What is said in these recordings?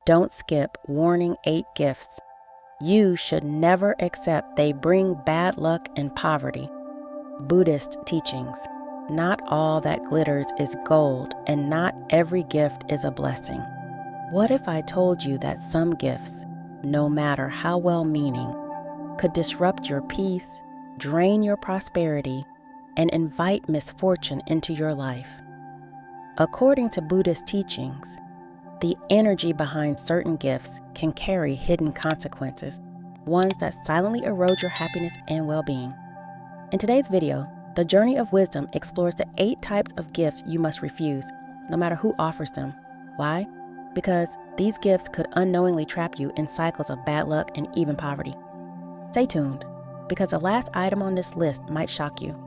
Don't skip warning 8 gifts. You should never accept they bring bad luck and poverty. Buddhist teachings. Not all that glitters is gold, and not every gift is a blessing. What if I told you that some gifts, no matter how well-meaning, could disrupt your peace, drain your prosperity, and invite misfortune into your life? According to Buddhist teachings, the energy behind certain gifts can carry hidden consequences, ones that silently erode your happiness and well-being. In today's video, the Journey of Wisdom explores the 8 types of gifts you must refuse, no matter who offers them. Why? Because these gifts could unknowingly trap you in cycles of bad luck and even poverty. Stay tuned, because the last item on this list might shock you.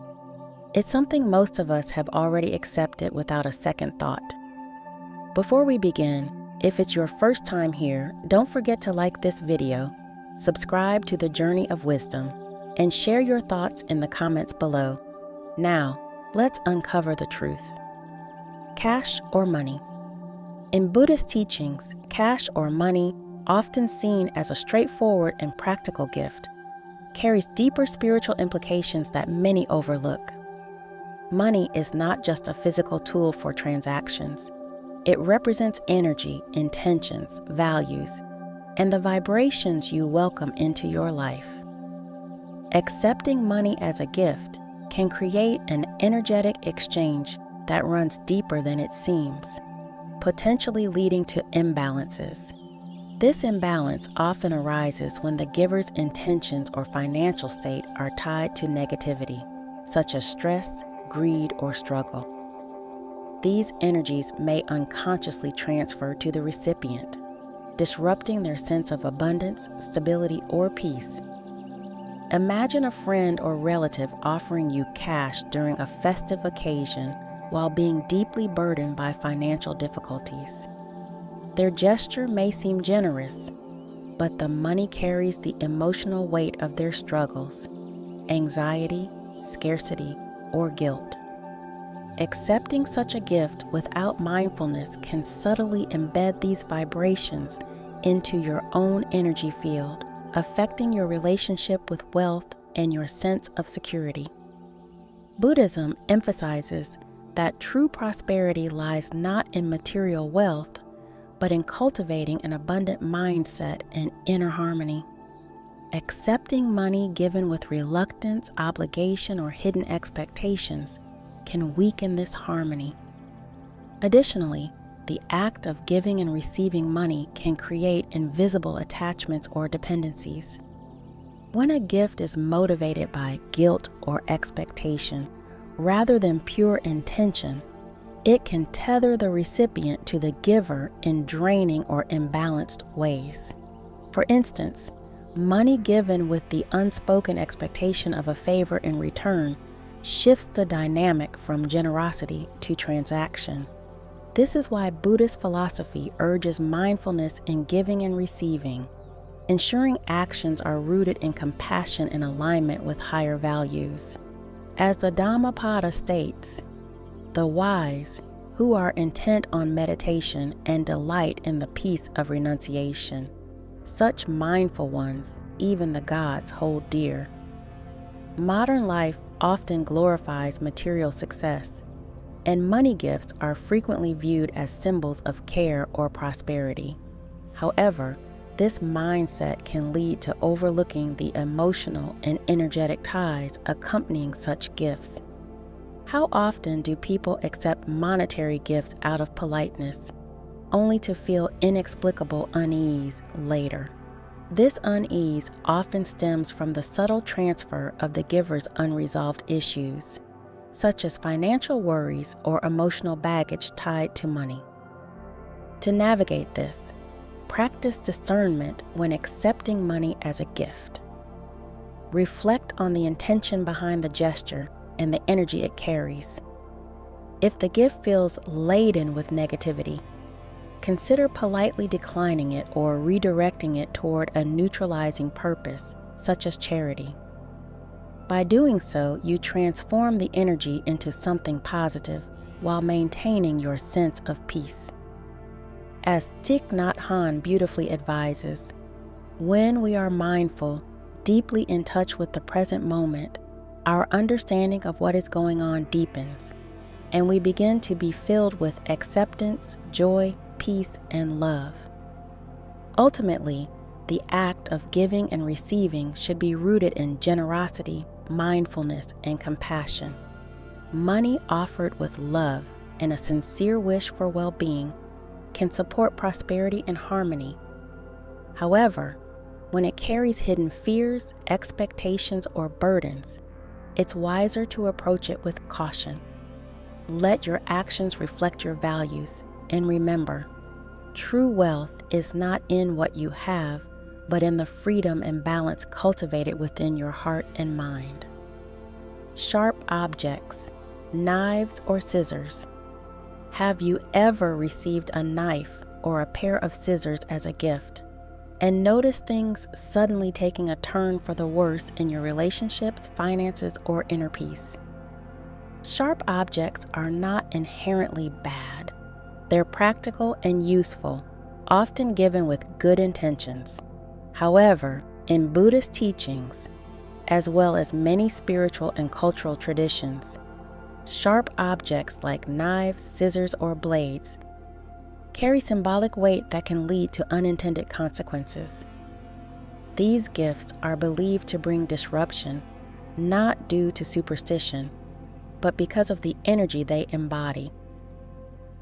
It's something most of us have already accepted without a second thought. Before we begin, if it's your first time here, don't forget to like this video, subscribe to the Journey of Wisdom, and share your thoughts in the comments below. Now, let's uncover the truth. Cash or money? In Buddhist teachings, cash or money, often seen as a straightforward and practical gift, carries deeper spiritual implications that many overlook. Money is not just a physical tool for transactions. It represents energy, intentions, values, and the vibrations you welcome into your life. Accepting money as a gift can create an energetic exchange that runs deeper than it seems, potentially leading to imbalances. This imbalance often arises when the giver's intentions or financial state are tied to negativity, such as stress, greed, or struggle. These energies may unconsciously transfer to the recipient, disrupting their sense of abundance, stability, or peace. Imagine a friend or relative offering you cash during a festive occasion while being deeply burdened by financial difficulties. Their gesture may seem generous, but the money carries the emotional weight of their struggles, anxiety, scarcity, or guilt. Accepting such a gift without mindfulness can subtly embed these vibrations into your own energy field, affecting your relationship with wealth and your sense of security. Buddhism emphasizes that true prosperity lies not in material wealth, but in cultivating an abundant mindset and inner harmony. Accepting money given with reluctance, obligation, or hidden expectations can weaken this harmony. Additionally, the act of giving and receiving money can create invisible attachments or dependencies. When a gift is motivated by guilt or expectation, rather than pure intention, it can tether the recipient to the giver in draining or imbalanced ways. For instance, money given with the unspoken expectation of a favor in return shifts the dynamic from generosity to transaction. This is why Buddhist philosophy urges mindfulness in giving and receiving, ensuring actions are rooted in compassion and alignment with higher values. As the Dhammapada states, the wise, who are intent on meditation and delight in the peace of renunciation, such mindful ones even the gods hold dear. Modern life often glorifies material success, and money gifts are frequently viewed as symbols of care or prosperity. However, this mindset can lead to overlooking the emotional and energetic ties accompanying such gifts. How often do people accept monetary gifts out of politeness, only to feel inexplicable unease later? This unease often stems from the subtle transfer of the giver's unresolved issues, such as financial worries or emotional baggage tied to money. To navigate this, practice discernment when accepting money as a gift. Reflect on the intention behind the gesture and the energy it carries. If the gift feels laden with negativity, consider politely declining it or redirecting it toward a neutralizing purpose, such as charity. By doing so, you transform the energy into something positive while maintaining your sense of peace. As Thich Nhat Hanh beautifully advises, when we are mindful, deeply in touch with the present moment, our understanding of what is going on deepens, and we begin to be filled with acceptance, joy, peace, and love. Ultimately, the act of giving and receiving should be rooted in generosity, mindfulness, and compassion. Money offered with love and a sincere wish for well-being can support prosperity and harmony. However, when it carries hidden fears, expectations, or burdens, it's wiser to approach it with caution. Let your actions reflect your values, and remember, true wealth is not in what you have, but in the freedom and balance cultivated within your heart and mind. Sharp objects, knives or scissors. Have you ever received a knife or a pair of scissors as a gift and noticed things suddenly taking a turn for the worse in your relationships, finances, or inner peace? Sharp objects are not inherently bad. They're practical and useful, often given with good intentions. However, in Buddhist teachings, as well as many spiritual and cultural traditions, sharp objects like knives, scissors, or blades carry symbolic weight that can lead to unintended consequences. These gifts are believed to bring disruption, not due to superstition, but because of the energy they embody.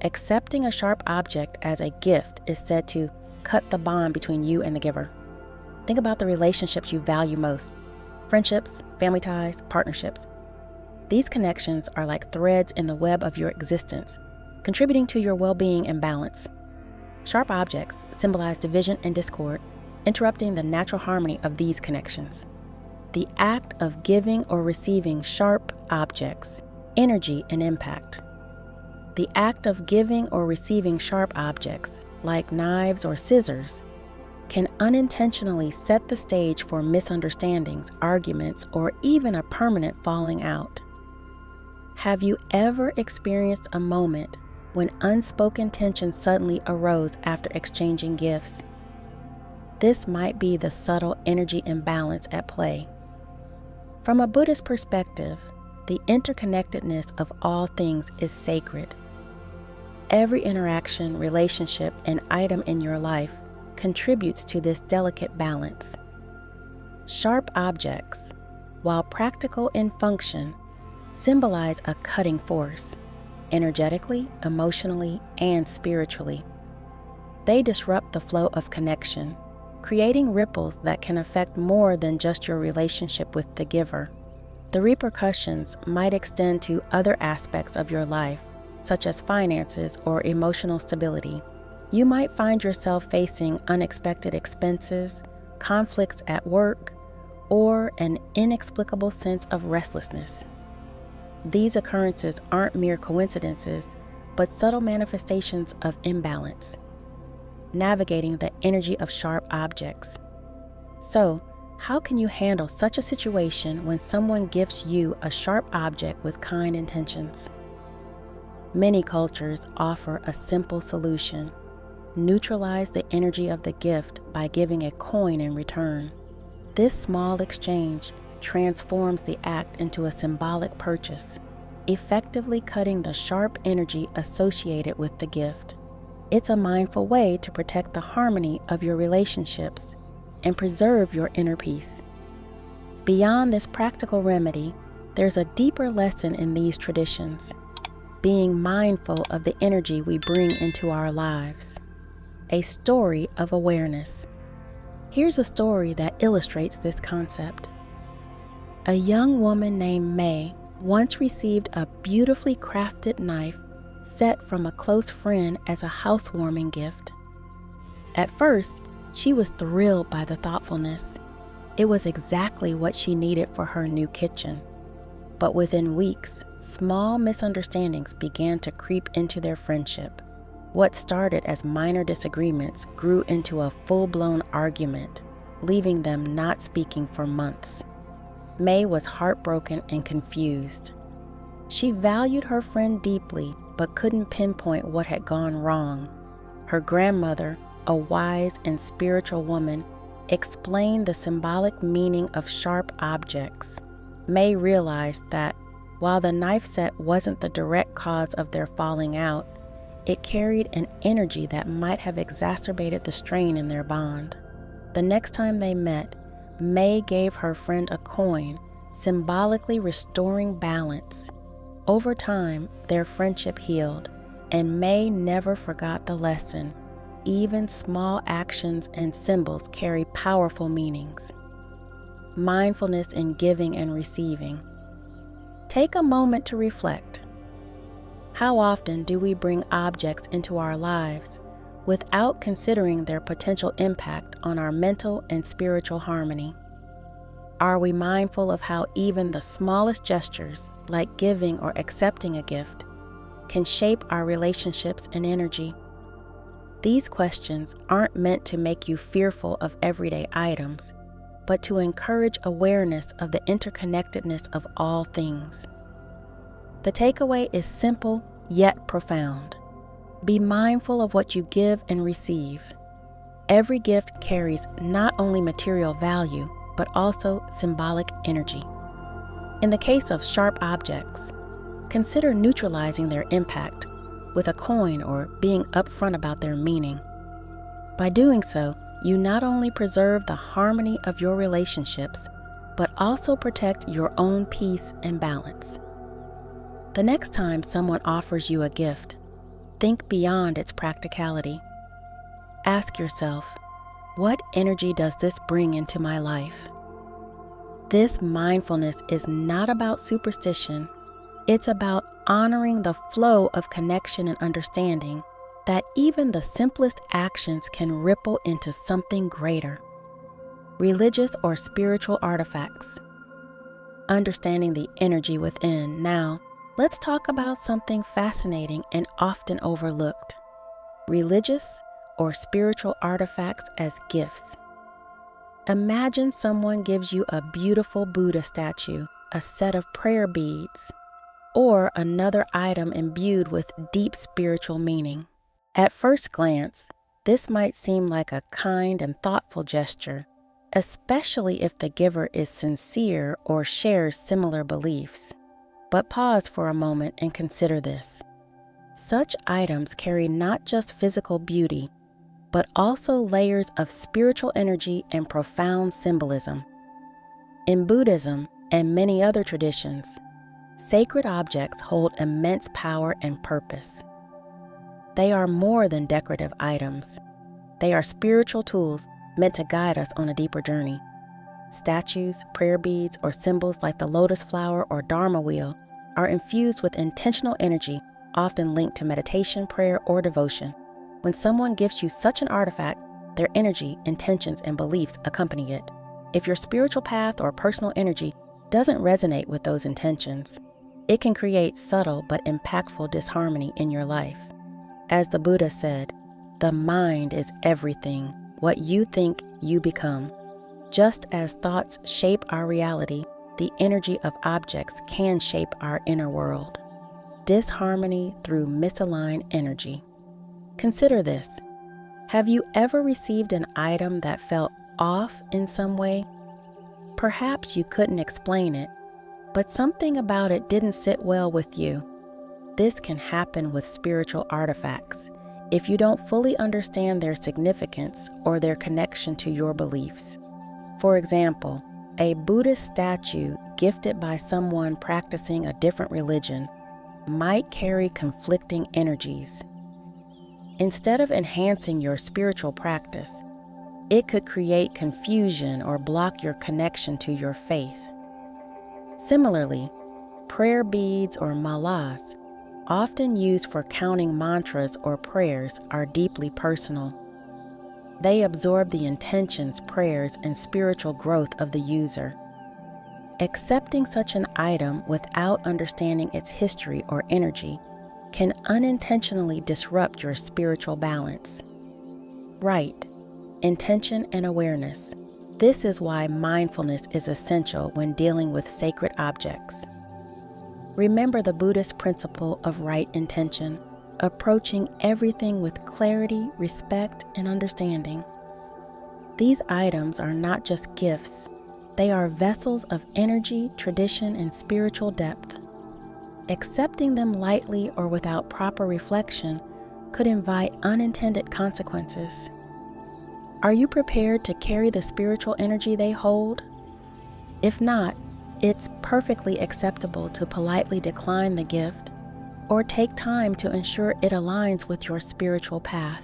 Accepting a sharp object as a gift is said to cut the bond between you and the giver. Think about the relationships you value most: friendships, family ties, partnerships. These connections are like threads in the web of your existence, contributing to your well-being and balance. Sharp objects symbolize division and discord, interrupting the natural harmony of these connections. The act of giving or receiving sharp objects, energy and impact. The act of giving or receiving sharp objects, like knives or scissors, can unintentionally set the stage for misunderstandings, arguments, or even a permanent falling out. Have you ever experienced a moment when unspoken tension suddenly arose after exchanging gifts? This might be the subtle energy imbalance at play. From a Buddhist perspective, the interconnectedness of all things is sacred. Every interaction, relationship, and item in your life contributes to this delicate balance. Sharp objects, while practical in function, symbolize a cutting force, energetically, emotionally, and spiritually. They disrupt the flow of connection, creating ripples that can affect more than just your relationship with the giver. The repercussions might extend to other aspects of your life, such as finances or emotional stability. You might find yourself facing unexpected expenses, conflicts at work, or an inexplicable sense of restlessness. These occurrences aren't mere coincidences, but subtle manifestations of imbalance, navigating the energy of sharp objects. So, how can you handle such a situation when someone gifts you a sharp object with kind intentions? Many cultures offer a simple solution: neutralize the energy of the gift by giving a coin in return. This small exchange transforms the act into a symbolic purchase, effectively cutting the sharp energy associated with the gift. It's a mindful way to protect the harmony of your relationships and preserve your inner peace. Beyond this practical remedy, there's a deeper lesson in these traditions: being mindful of the energy we bring into our lives. A story of awareness. Here's a story that illustrates this concept. A young woman named May once received a beautifully crafted knife set from a close friend as a housewarming gift. At first, she was thrilled by the thoughtfulness. It was exactly what she needed for her new kitchen. But within weeks, small misunderstandings began to creep into their friendship. What started as minor disagreements grew into a full-blown argument, leaving them not speaking for months. May was heartbroken and confused. She valued her friend deeply, but couldn't pinpoint what had gone wrong. her grandmother, a wise and spiritual woman, explained the symbolic meaning of sharp objects. May realized that while the knife set wasn't the direct cause of their falling out, it carried an energy that might have exacerbated the strain in their bond. The next time they met, May gave her friend a coin, symbolically restoring balance. Over time, their friendship healed, and May never forgot the lesson. Even small actions and symbols carry powerful meanings. Mindfulness in giving and receiving. Take a moment to reflect. How often do we bring objects into our lives without considering their potential impact on our mental and spiritual harmony? Are we mindful of how even the smallest gestures, like giving or accepting a gift, can shape our relationships and energy? These questions aren't meant to make you fearful of everyday items, but to encourage awareness of the interconnectedness of all things. The takeaway is simple yet profound. Be mindful of what you give and receive. Every gift carries not only material value, but also symbolic energy. In the case of sharp objects, consider neutralizing their impact with a coin or being upfront about their meaning. By doing so, you not only preserve the harmony of your relationships, but also protect your own peace and balance. The next time someone offers you a gift, think beyond its practicality. Ask yourself, what energy does this bring into my life? This mindfulness is not about superstition. It's about honoring the flow of connection and understanding that even the simplest actions can ripple into something greater. Religious or spiritual artifacts. Understanding the energy within. Now, let's talk about something fascinating and often overlooked. Religious or spiritual artifacts as gifts. Imagine someone gives you a beautiful Buddha statue, a set of prayer beads, or another item imbued with deep spiritual meaning. At first glance, this might seem like a kind and thoughtful gesture, especially if the giver is sincere or shares similar beliefs. But pause for a moment and consider this. Such items carry not just physical beauty, but also layers of spiritual energy and profound symbolism. In Buddhism and many other traditions, sacred objects hold immense power and purpose. They are more than decorative items. They are spiritual tools meant to guide us on a deeper journey. Statues, prayer beads, or symbols like the lotus flower or dharma wheel are infused with intentional energy, often linked to meditation, prayer, or devotion. When someone gives you such an artifact, their energy, intentions, and beliefs accompany it. If your spiritual path or personal energy doesn't resonate with those intentions, it can create subtle but impactful disharmony in your life. As the Buddha said, the mind is everything. What you think, you become. Just as thoughts shape our reality, the energy of objects can shape our inner world. Disharmony through misaligned energy. Consider this. Have you ever received an item that felt off in some way? Perhaps you couldn't explain it, but something about it didn't sit well with you. This can happen with spiritual artifacts if you don't fully understand their significance or their connection to your beliefs. For example, a Buddhist statue gifted by someone practicing a different religion might carry conflicting energies. Instead of enhancing your spiritual practice, it could create confusion or block your connection to your faith. Similarly, prayer beads or malas, often used for counting mantras or prayers, are deeply personal. They absorb the intentions, prayers, and spiritual growth of the user. Accepting such an item without understanding its history or energy can unintentionally disrupt your spiritual balance. Right, intention and awareness. This is why mindfulness is essential when dealing with sacred objects. Remember the Buddhist principle of right intention. approaching everything with clarity, respect, and understanding. These items are not just gifts, they are vessels of energy, tradition, and spiritual depth. Accepting them lightly or without proper reflection could invite unintended consequences. Are you prepared to carry the spiritual energy they hold? If not, it's perfectly acceptable to politely decline the gift or take time to ensure it aligns with your spiritual path.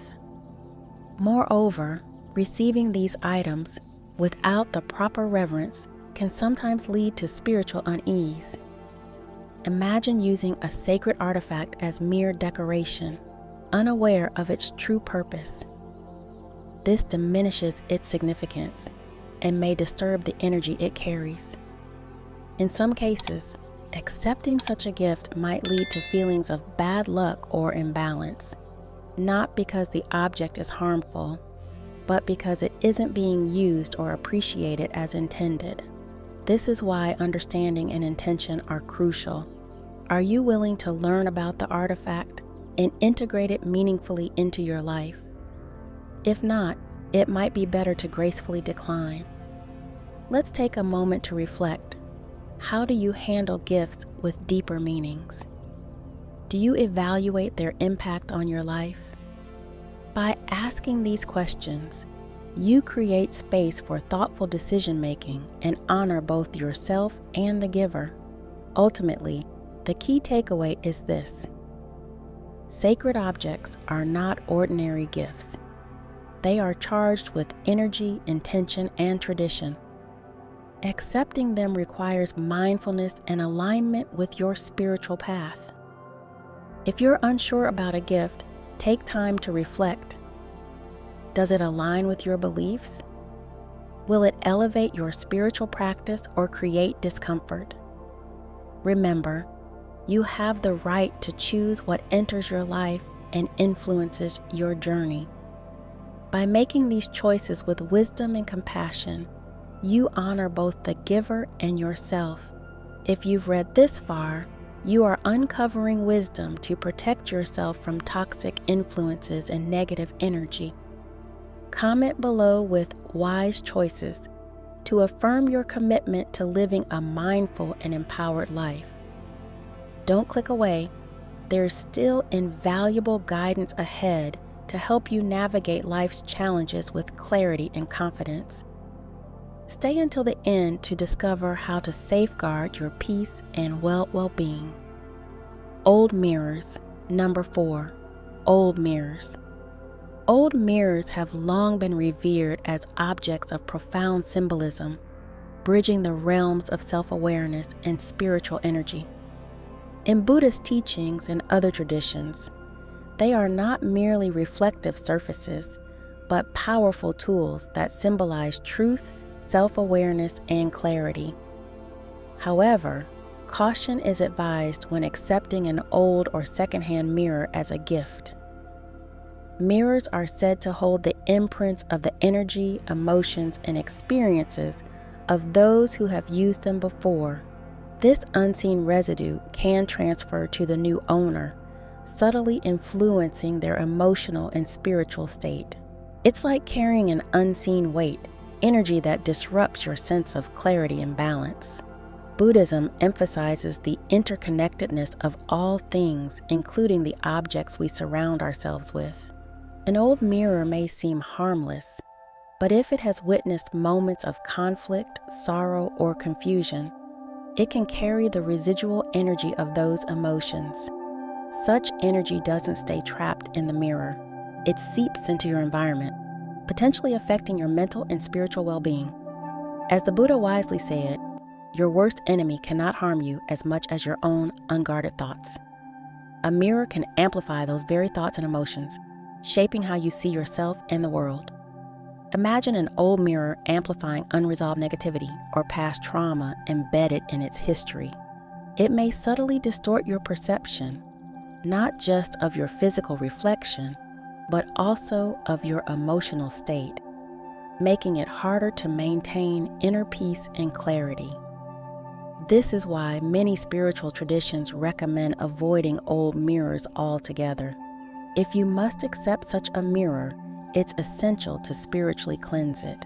Moreover, receiving these items without the proper reverence can sometimes lead to spiritual unease. Imagine using a sacred artifact as mere decoration, unaware of its true purpose. This diminishes its significance and may disturb the energy it carries. In some cases, accepting such a gift might lead to feelings of bad luck or imbalance, not because the object is harmful, but because it isn't being used or appreciated as intended. This is why understanding and intention are crucial. Are you willing to learn about the artifact and integrate it meaningfully into your life? If not, it might be better to gracefully decline. Let's take a moment to reflect. How do you handle gifts with deeper meanings? Do you evaluate their impact on your life? By asking these questions, you create space for thoughtful decision-making and honor both yourself and the giver. Ultimately, the key takeaway is this: sacred objects are not ordinary gifts. They are charged with energy, intention, and tradition. Accepting them requires mindfulness and alignment with your spiritual path. If you're unsure about a gift, take time to reflect. Does it align with your beliefs? Will it elevate your spiritual practice or create discomfort? Remember, you have the right to choose what enters your life and influences your journey. By making these choices with wisdom and compassion, you honor both the giver and yourself. If you've read this far, you are uncovering wisdom to protect yourself from toxic influences and negative energy. Comment below with wise choices to affirm your commitment to living a mindful and empowered life. Don't click away. There's still invaluable guidance ahead to help you navigate life's challenges with clarity and confidence. Stay until the end to discover how to safeguard your peace and well-being. Old mirrors. Number 4. Old mirrors. Old mirrors have long been revered as objects of profound symbolism, bridging the realms of self-awareness and spiritual energy. In Buddhist teachings and other traditions, they are not merely reflective surfaces, but powerful tools that symbolize truth, self-awareness, and clarity. However, caution is advised when accepting an old or secondhand mirror as a gift. Mirrors are said to hold the imprints of the energy, emotions, and experiences of those who have used them before. This unseen residue can transfer to the new owner, subtly influencing their emotional and spiritual state. It's like carrying an unseen weight, energy that disrupts your sense of clarity and balance. Buddhism emphasizes the interconnectedness of all things, including the objects we surround ourselves with. An old mirror may seem harmless, but if it has witnessed moments of conflict, sorrow, or confusion, it can carry the residual energy of those emotions. Such energy doesn't stay trapped in the mirror. It seeps into your environment, potentially affecting your mental and spiritual well-being. As the Buddha wisely said, your worst enemy cannot harm you as much as your own unguarded thoughts. A mirror can amplify those very thoughts and emotions, shaping how you see yourself and the world. Imagine an old mirror amplifying unresolved negativity or past trauma embedded in its history. It may subtly distort your perception, not just of your physical reflection, but also of your emotional state, making it harder to maintain inner peace and clarity. This is why many spiritual traditions recommend avoiding old mirrors altogether. If you must accept such a mirror, it's essential to spiritually cleanse it.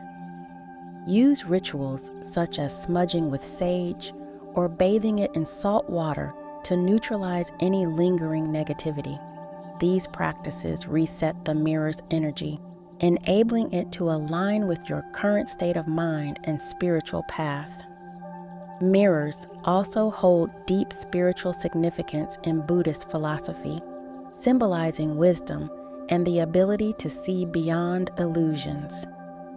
Use rituals such as smudging with sage or bathing it in salt water to neutralize any lingering negativity. These practices reset the mirror's energy, enabling it to align with your current state of mind and spiritual path. Mirrors also hold deep spiritual significance in Buddhist philosophy, symbolizing wisdom and the ability to see beyond illusions.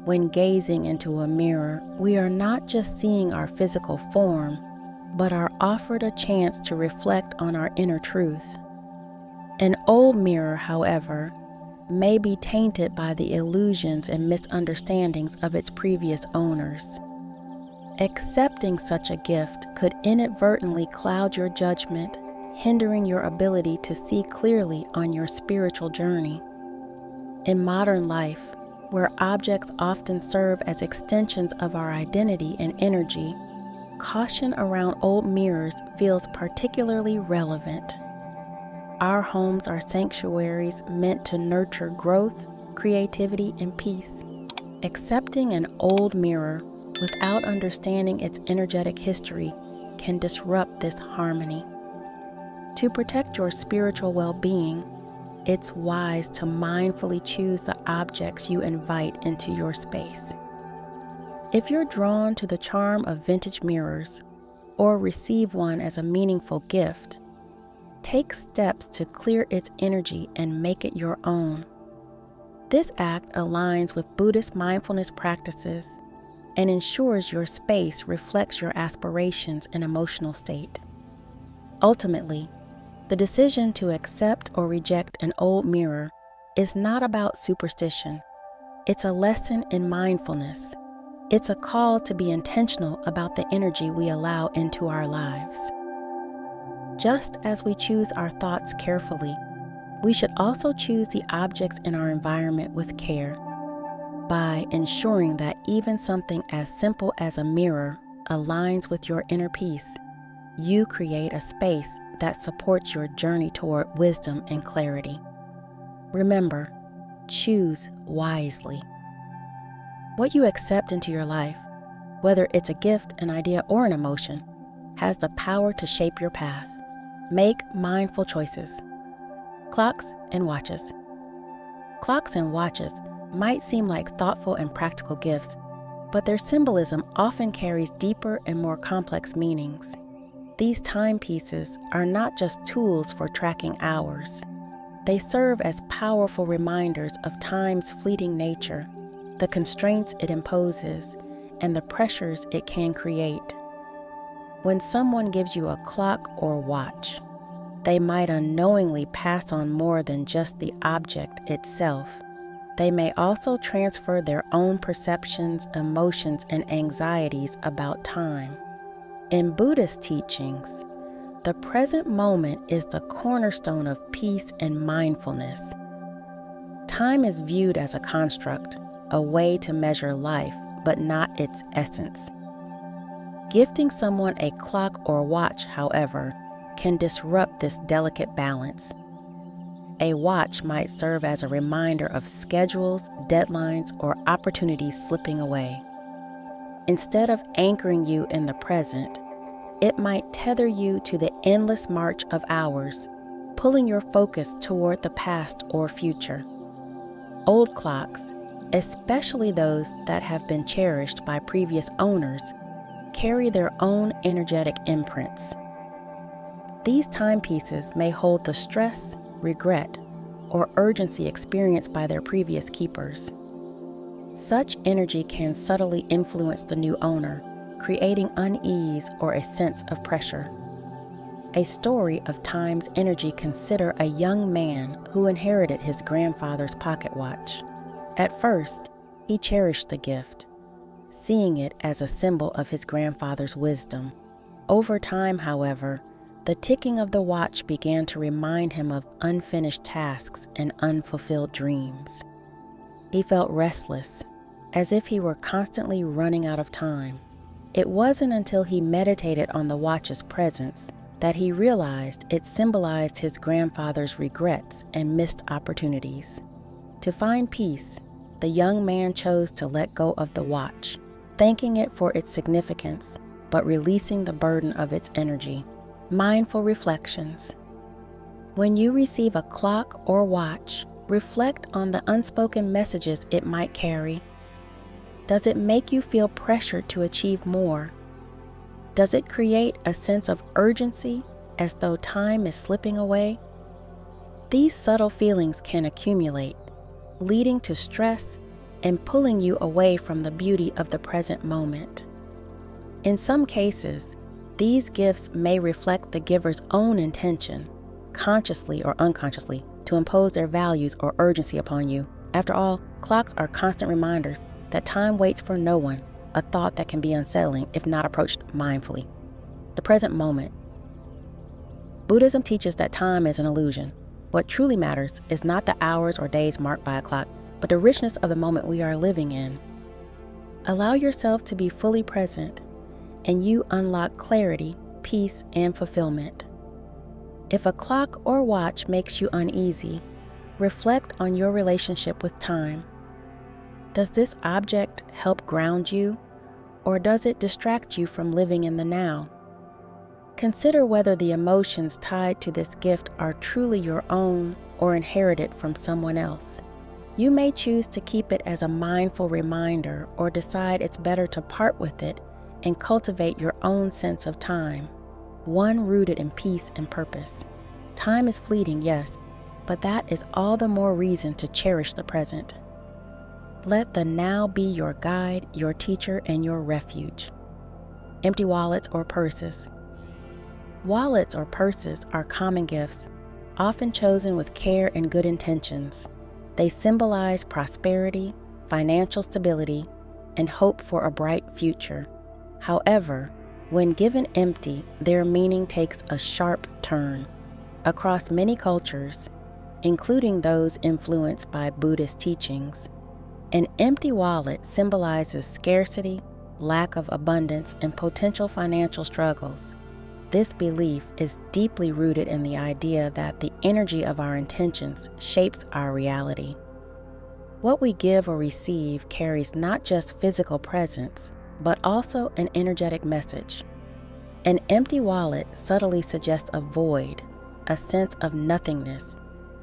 When gazing into a mirror, we are not just seeing our physical form, but are offered a chance to reflect on our inner truth. An old mirror, however, may be tainted by the illusions and misunderstandings of its previous owners. Accepting such a gift could inadvertently cloud your judgment, hindering your ability to see clearly on your spiritual journey. In modern life, where objects often serve as extensions of our identity and energy, caution around old mirrors feels particularly relevant. Our homes are sanctuaries meant to nurture growth, creativity, and peace. Accepting an old mirror without understanding its energetic history can disrupt this harmony. To protect your spiritual well-being, it's wise to mindfully choose the objects you invite into your space. If you're drawn to the charm of vintage mirrors or receive one as a meaningful gift, take steps to clear its energy and make it your own. This act aligns with Buddhist mindfulness practices and ensures your space reflects your aspirations and emotional state. Ultimately, the decision to accept or reject an old mirror is not about superstition. It's a lesson in mindfulness. It's a call to be intentional about the energy we allow into our lives. Just as we choose our thoughts carefully, we should also choose the objects in our environment with care. By ensuring that even something as simple as a mirror aligns with your inner peace, you create a space that supports your journey toward wisdom and clarity. Remember, choose wisely. What you accept into your life, whether it's a gift, an idea, or an emotion, has the power to shape your path. Make mindful choices. Clocks and watches. Clocks and watches might seem like thoughtful and practical gifts, but their symbolism often carries deeper and more complex meanings. These timepieces are not just tools for tracking hours. They serve as powerful reminders of time's fleeting nature, the constraints it imposes, and the pressures it can create. When someone gives you a clock or watch, they might unknowingly pass on more than just the object itself. They may also transfer their own perceptions, emotions, and anxieties about time. In Buddhist teachings, the present moment is the cornerstone of peace and mindfulness. Time is viewed as a construct, a way to measure life, but not its essence. Gifting someone a clock or watch, however, can disrupt this delicate balance. A watch might serve as a reminder of schedules, deadlines, or opportunities slipping away. Instead of anchoring you in the present, it might tether you to the endless march of hours, pulling your focus toward the past or future. Old clocks, especially those that have been cherished by previous owners, carry their own energetic imprints. These timepieces may hold the stress, regret, or urgency experienced by their previous keepers. Such energy can subtly influence the new owner, creating unease or a sense of pressure. A story of time's energy: consider a young man who inherited his grandfather's pocket watch. At first, he cherished the gift, seeing it as a symbol of his grandfather's wisdom. Over time, however, the ticking of the watch began to remind him of unfinished tasks and unfulfilled dreams. He felt restless, as if he were constantly running out of time. It wasn't until he meditated on the watch's presence that he realized it symbolized his grandfather's regrets and missed opportunities. To find peace, the young man chose to let go of the watch, thanking it for its significance, but releasing the burden of its energy. Mindful reflections. When you receive a clock or watch, reflect on the unspoken messages it might carry. Does it make you feel pressured to achieve more? Does it create a sense of urgency as though time is slipping away? These subtle feelings can accumulate, leading to stress and pulling you away from the beauty of the present moment. In some cases, these gifts may reflect the giver's own intention, consciously or unconsciously, to impose their values or urgency upon you. After all, clocks are constant reminders that time waits for no one, a thought that can be unsettling if not approached mindfully. The present moment. Buddhism teaches that time is an illusion. What truly matters is not the hours or days marked by a clock, but the richness of the moment we are living in. Allow yourself to be fully present, and you unlock clarity, peace, and fulfillment. If a clock or watch makes you uneasy, reflect on your relationship with time. Does this object help ground you, or does it distract you from living in the now? Consider whether the emotions tied to this gift are truly your own or inherited from someone else. You may choose to keep it as a mindful reminder or decide it's better to part with it and cultivate your own sense of time, one rooted in peace and purpose. Time is fleeting, yes, but that is all the more reason to cherish the present. Let the now be your guide, your teacher, and your refuge. Empty wallets or purses. Wallets or purses are common gifts, often chosen with care and good intentions. They symbolize prosperity, financial stability, and hope for a bright future. However, when given empty, their meaning takes a sharp turn. Across many cultures, including those influenced by Buddhist teachings, an empty wallet symbolizes scarcity, lack of abundance, and potential financial struggles. This belief is deeply rooted in the idea that the energy of our intentions shapes our reality. What we give or receive carries not just physical presence, but also an energetic message. An empty wallet subtly suggests a void, a sense of nothingness,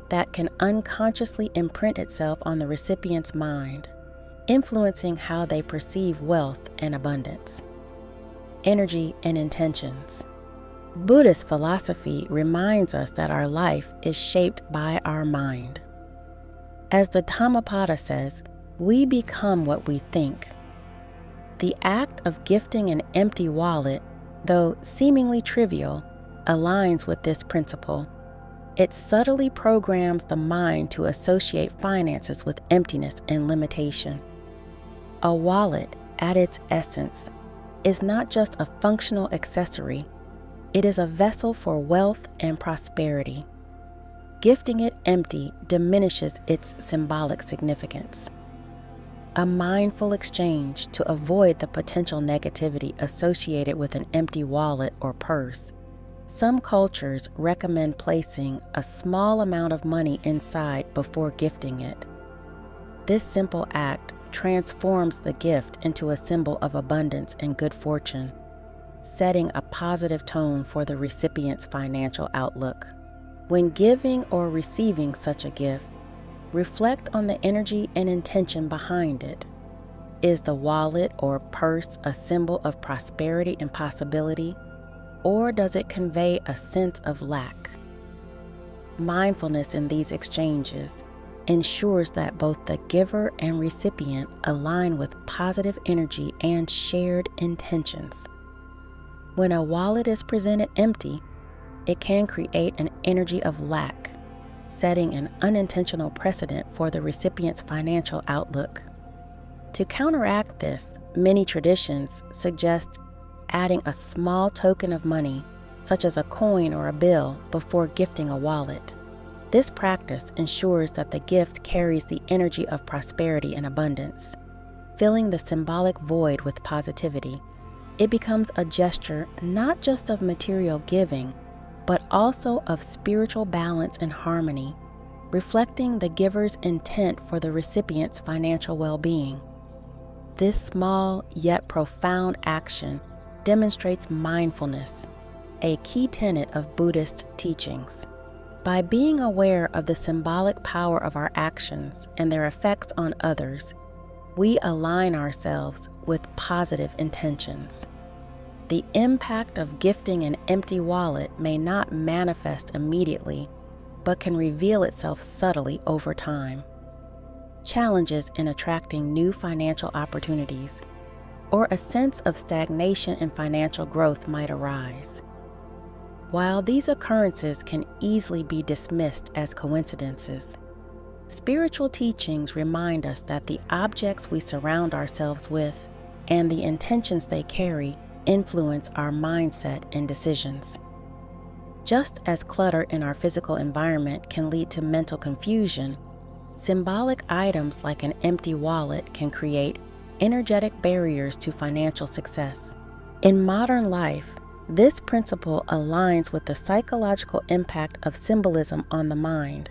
that can unconsciously imprint itself on the recipient's mind, influencing how they perceive wealth and abundance. Energy and intentions. Buddhist philosophy reminds us that our life is shaped by our mind. As the Dhammapada says, we become what we think. The act of gifting an empty wallet, though seemingly trivial, aligns with this principle. It subtly programs the mind to associate finances with emptiness and limitation. A wallet, at its essence, is not just a functional accessory. It is a vessel for wealth and prosperity. Gifting it empty diminishes its symbolic significance. A mindful exchange to avoid the potential negativity associated with an empty wallet or purse. Some cultures recommend placing a small amount of money inside before gifting it. This simple act transforms the gift into a symbol of abundance and good fortune, setting a positive tone for the recipient's financial outlook. When giving or receiving such a gift, reflect on the energy and intention behind it. Is the wallet or purse a symbol of prosperity and possibility, or does it convey a sense of lack? Mindfulness in these exchanges ensures that both the giver and recipient align with positive energy and shared intentions. When a wallet is presented empty, it can create an energy of lack, setting an unintentional precedent for the recipient's financial outlook. To counteract this, many traditions suggest adding a small token of money, such as a coin or a bill, before gifting a wallet. This practice ensures that the gift carries the energy of prosperity and abundance, filling the symbolic void with positivity. It becomes a gesture not just of material giving, but also of spiritual balance and harmony, reflecting the giver's intent for the recipient's financial well-being. This small yet profound action demonstrates mindfulness, a key tenet of Buddhist teachings. By being aware of the symbolic power of our actions and their effects on others, we align ourselves with positive intentions. The impact of gifting an empty wallet may not manifest immediately, but can reveal itself subtly over time. Challenges in attracting new financial opportunities, or a sense of stagnation in financial growth might arise. While these occurrences can easily be dismissed as coincidences, spiritual teachings remind us that the objects we surround ourselves with and the intentions they carry influence our mindset and decisions. Just as clutter in our physical environment can lead to mental confusion, symbolic items like an empty wallet can create energetic barriers to financial success. In modern life, this principle aligns with the psychological impact of symbolism on the mind.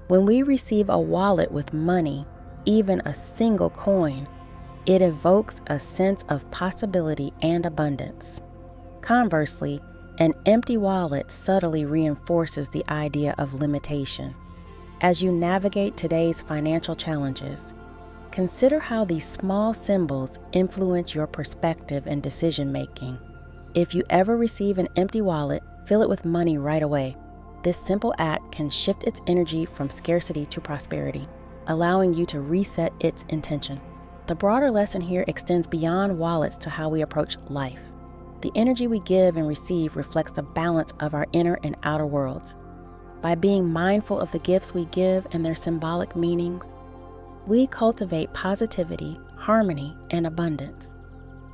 When we receive a wallet with money, even a single coin, it evokes a sense of possibility and abundance. Conversely, an empty wallet subtly reinforces the idea of limitation. As you navigate today's financial challenges, consider how these small symbols influence your perspective and decision-making. If you ever receive an empty wallet, fill it with money right away. This simple act can shift its energy from scarcity to prosperity, allowing you to reset its intention. The broader lesson here extends beyond wallets to how we approach life. The energy we give and receive reflects the balance of our inner and outer worlds. By being mindful of the gifts we give and their symbolic meanings, we cultivate positivity, harmony, and abundance,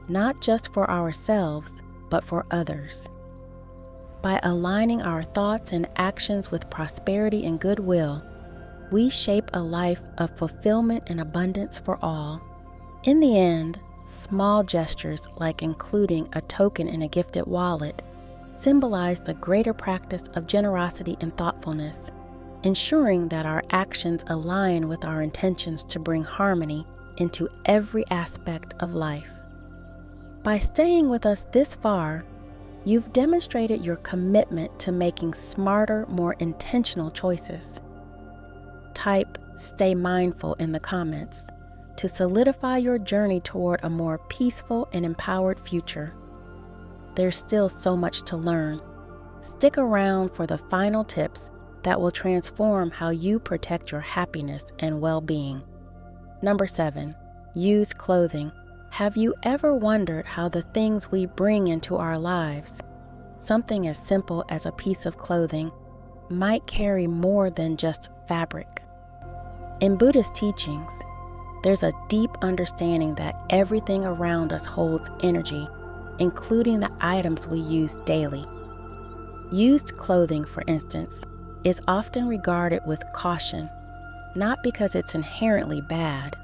not just for ourselves, but for others. By aligning our thoughts and actions with prosperity and goodwill, we shape a life of fulfillment and abundance for all. In the end, small gestures like including a token in a gifted wallet symbolize the greater practice of generosity and thoughtfulness, ensuring that our actions align with our intentions to bring harmony into every aspect of life. By staying with us this far, you've demonstrated your commitment to making smarter, more intentional choices. Type "Stay mindful" in the comments to solidify your journey toward a more peaceful and empowered future. There's still so much to learn. Stick around for the final tips that will transform how you protect your happiness and well-being. Number 7, use clothing. Have you ever wondered how the things we bring into our lives, something as simple as a piece of clothing, might carry more than just fabric? In Buddhist teachings, there's a deep understanding that everything around us holds energy, including the items we use daily. Used clothing, for instance, is often regarded with caution, not because it's inherently bad,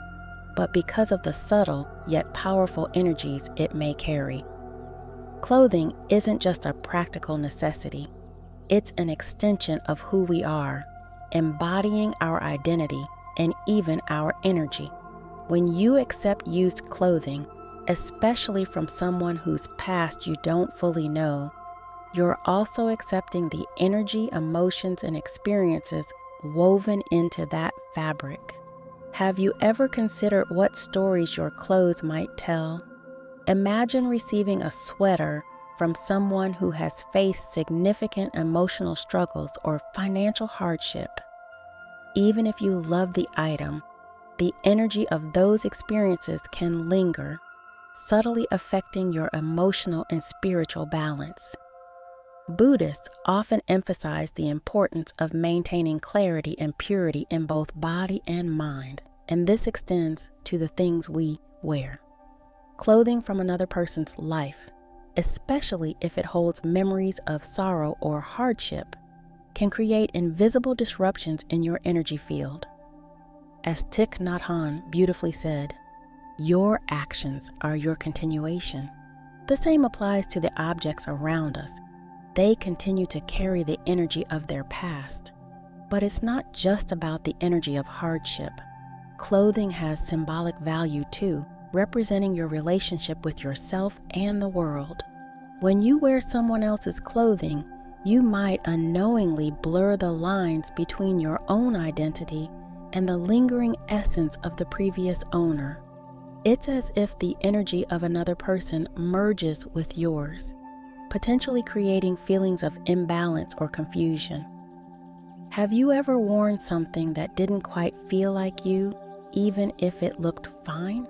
but because of the subtle yet powerful energies it may carry. Clothing isn't just a practical necessity, it's an extension of who we are, embodying our identity and even our energy. When you accept used clothing, especially from someone whose past you don't fully know, you're also accepting the energy, emotions, and experiences woven into that fabric. Have you ever considered what stories your clothes might tell? Imagine receiving a sweater from someone who has faced significant emotional struggles or financial hardship. Even if you love the item, the energy of those experiences can linger, subtly affecting your emotional and spiritual balance. Buddhists often emphasize the importance of maintaining clarity and purity in both body and mind, and this extends to the things we wear. Clothing from another person's life, especially if it holds memories of sorrow or hardship, can create invisible disruptions in your energy field. As Thich Nhat Hanh beautifully said, "Your actions are your continuation." The same applies to the objects around us. they continue to carry the energy of their past. But it's not just about the energy of hardship. Clothing has symbolic value too, representing your relationship with yourself and the world. When you wear someone else's clothing, you might unknowingly blur the lines between your own identity and the lingering essence of the previous owner. It's as if the energy of another person merges with yours, potentially creating feelings of imbalance or confusion. Have you ever worn something that didn't quite feel like you, even if it looked fine?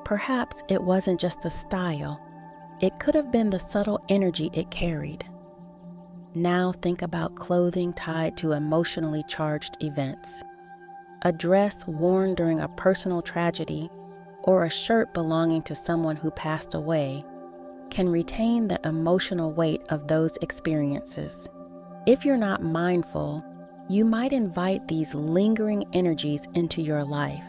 Perhaps it wasn't just the style. It could have been the subtle energy it carried. Now think about clothing tied to emotionally charged events. A dress worn during a personal tragedy or a shirt belonging to someone who passed away can retain the emotional weight of those experiences. If you're not mindful, you might invite these lingering energies into your life,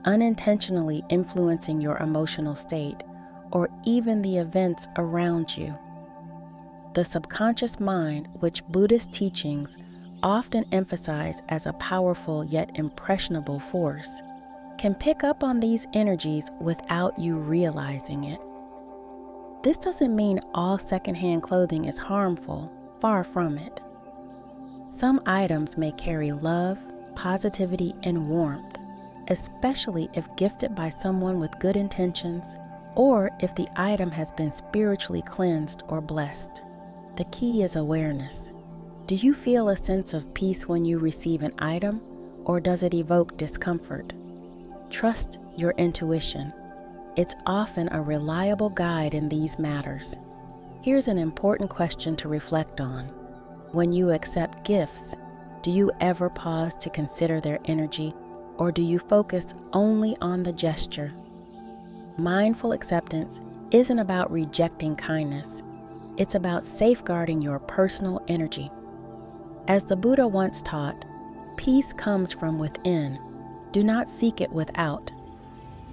unintentionally influencing your emotional state or even the events around you. The subconscious mind, which Buddhist teachings often emphasize as a powerful yet impressionable force, can pick up on these energies without you realizing it. This doesn't mean all secondhand clothing is harmful, far from it. Some items may carry love, positivity, and warmth, especially if gifted by someone with good intentions or if the item has been spiritually cleansed or blessed. The key is awareness. Do you feel a sense of peace when you receive an item, or does it evoke discomfort? Trust your intuition. It's often a reliable guide in these matters. Here's an important question to reflect on. When you accept gifts, do you ever pause to consider their energy, or do you focus only on the gesture? Mindful acceptance isn't about rejecting kindness. It's about safeguarding your personal energy. As the Buddha once taught, peace comes from within. Do not seek it without.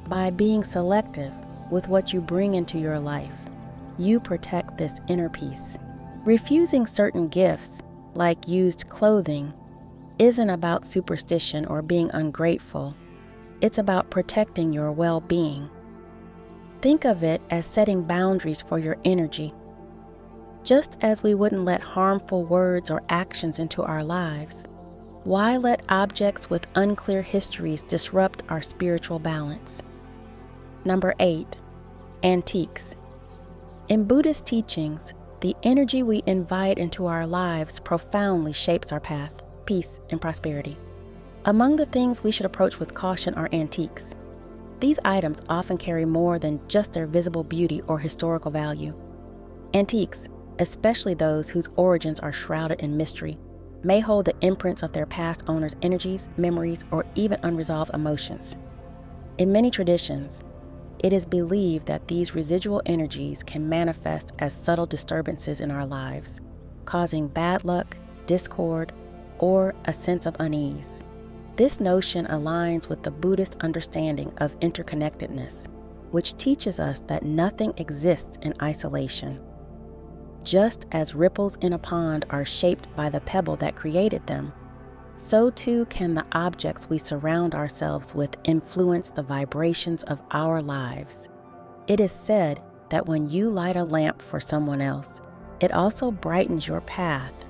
By being selective with what you bring into your life, you protect this inner peace. Refusing certain gifts, like used clothing, isn't about superstition or being ungrateful. It's about protecting your well-being. Think of it as setting boundaries for your energy. Just as we wouldn't let harmful words or actions into our lives, why let objects with unclear histories disrupt our spiritual balance? Number 8, antiques. In Buddhist teachings, the energy we invite into our lives profoundly shapes our path, peace, and prosperity. Among the things we should approach with caution are antiques. These items often carry more than just their visible beauty or historical value. Antiques, especially those whose origins are shrouded in mystery, may hold the imprints of their past owners' energies, memories, or even unresolved emotions. In many traditions, it is believed that these residual energies can manifest as subtle disturbances in our lives, causing bad luck, discord, or a sense of unease. This notion aligns with the Buddhist understanding of interconnectedness, which teaches us that nothing exists in isolation. Just as ripples in a pond are shaped by the pebble that created them, so too can the objects we surround ourselves with influence the vibrations of our lives. It is said that when you light a lamp for someone else, it also brightens your path,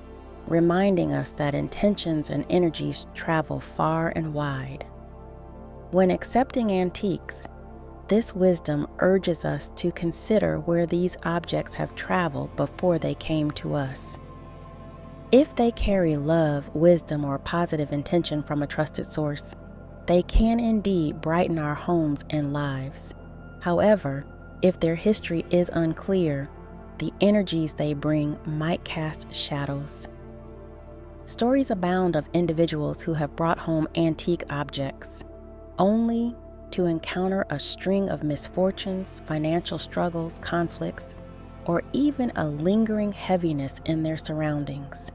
reminding us that intentions and energies travel far and wide. When accepting antiques, this wisdom urges us to consider where these objects have traveled before they came to us. If they carry love, wisdom, or positive intention from a trusted source, they can indeed brighten our homes and lives. However, if their history is unclear, the energies they bring might cast shadows. Stories abound of individuals who have brought home antique objects, only to encounter a string of misfortunes, financial struggles, conflicts, or even a lingering heaviness in their surroundings.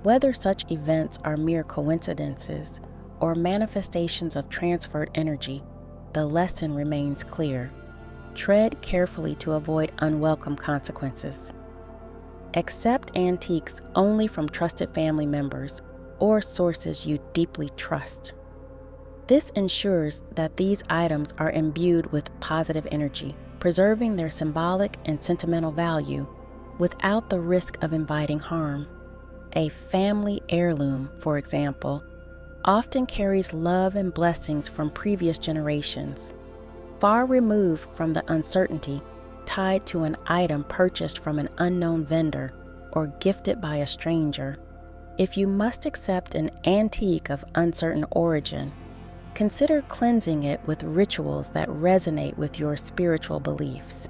Whether such events are mere coincidences or manifestations of transferred energy, the lesson remains clear. Tread carefully to avoid unwelcome consequences. Accept antiques only from trusted family members or sources you deeply trust. This ensures that these items are imbued with positive energy, preserving their symbolic and sentimental value without the risk of inviting harm. A family heirloom, for example, often carries love and blessings from previous generations, far removed from the uncertainty tied to an item purchased from an unknown vendor or gifted by a stranger. If you must accept an antique of uncertain origin, consider cleansing it with rituals that resonate with your spiritual beliefs.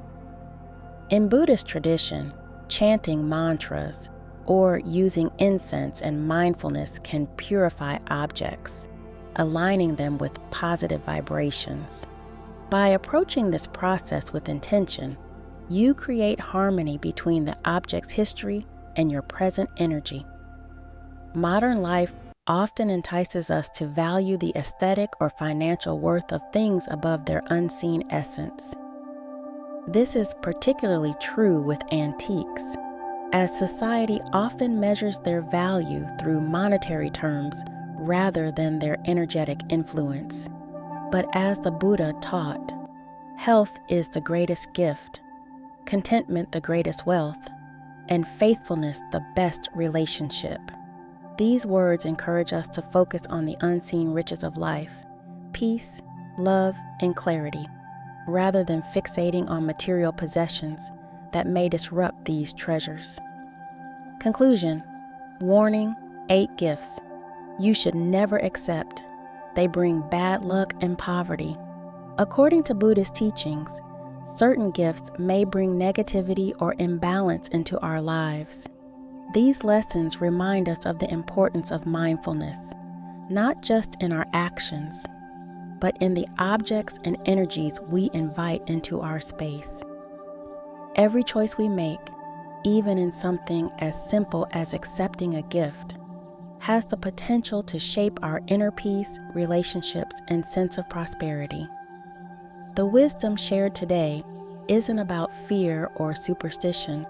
In Buddhist tradition, chanting mantras or using incense and mindfulness can purify objects, aligning them with positive vibrations. By approaching this process with intention, you create harmony between the object's history and your present energy. Modern life often entices us to value the aesthetic or financial worth of things above their unseen essence. This is particularly true with antiques, as society often measures their value through monetary terms rather than their energetic influence. But as the Buddha taught, health is the greatest gift, contentment the greatest wealth, and faithfulness the best relationship. These words encourage us to focus on the unseen riches of life, peace, love, and clarity, rather than fixating on material possessions that may disrupt these treasures. Conclusion. Warning: 8 gifts you should never accept. They bring bad luck and poverty. According to Buddhist teachings, certain gifts may bring negativity or imbalance into our lives. These lessons remind us of the importance of mindfulness, not just in our actions, but in the objects and energies we invite into our space. Every choice we make, even in something as simple as accepting a gift, has the potential to shape our inner peace, relationships, and sense of prosperity. The wisdom shared today isn't about fear or superstition,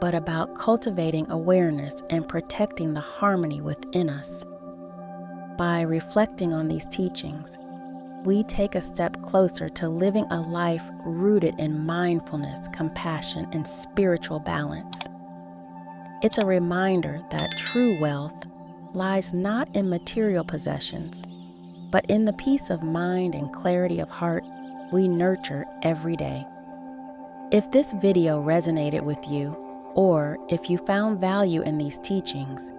but about cultivating awareness and protecting the harmony within us. By reflecting on these teachings, we take a step closer to living a life rooted in mindfulness, compassion, and spiritual balance. It's a reminder that true wealth lies not in material possessions, but in the peace of mind and clarity of heart we nurture every day. If this video resonated with you, or if you found value in these teachings,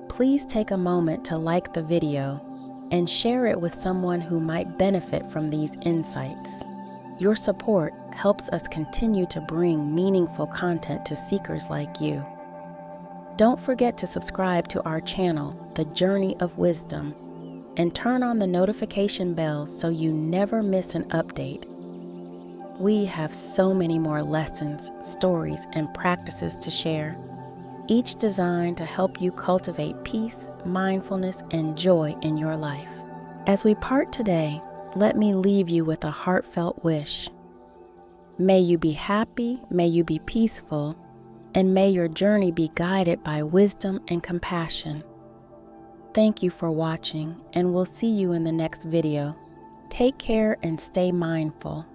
please take a moment to like the video and share it with someone who might benefit from these insights. Your support helps us continue to bring meaningful content to seekers like you. Don't forget to subscribe to our channel, The Journey of Wisdom, and turn on the notification bell so you never miss an update. We have so many more lessons, stories, and practices to share, each designed to help you cultivate peace, mindfulness, and joy in your life. As we part today, let me leave you with a heartfelt wish. May you be happy, may you be peaceful, and may your journey be guided by wisdom and compassion. Thank you for watching, and we'll see you in the next video. Take care and stay mindful.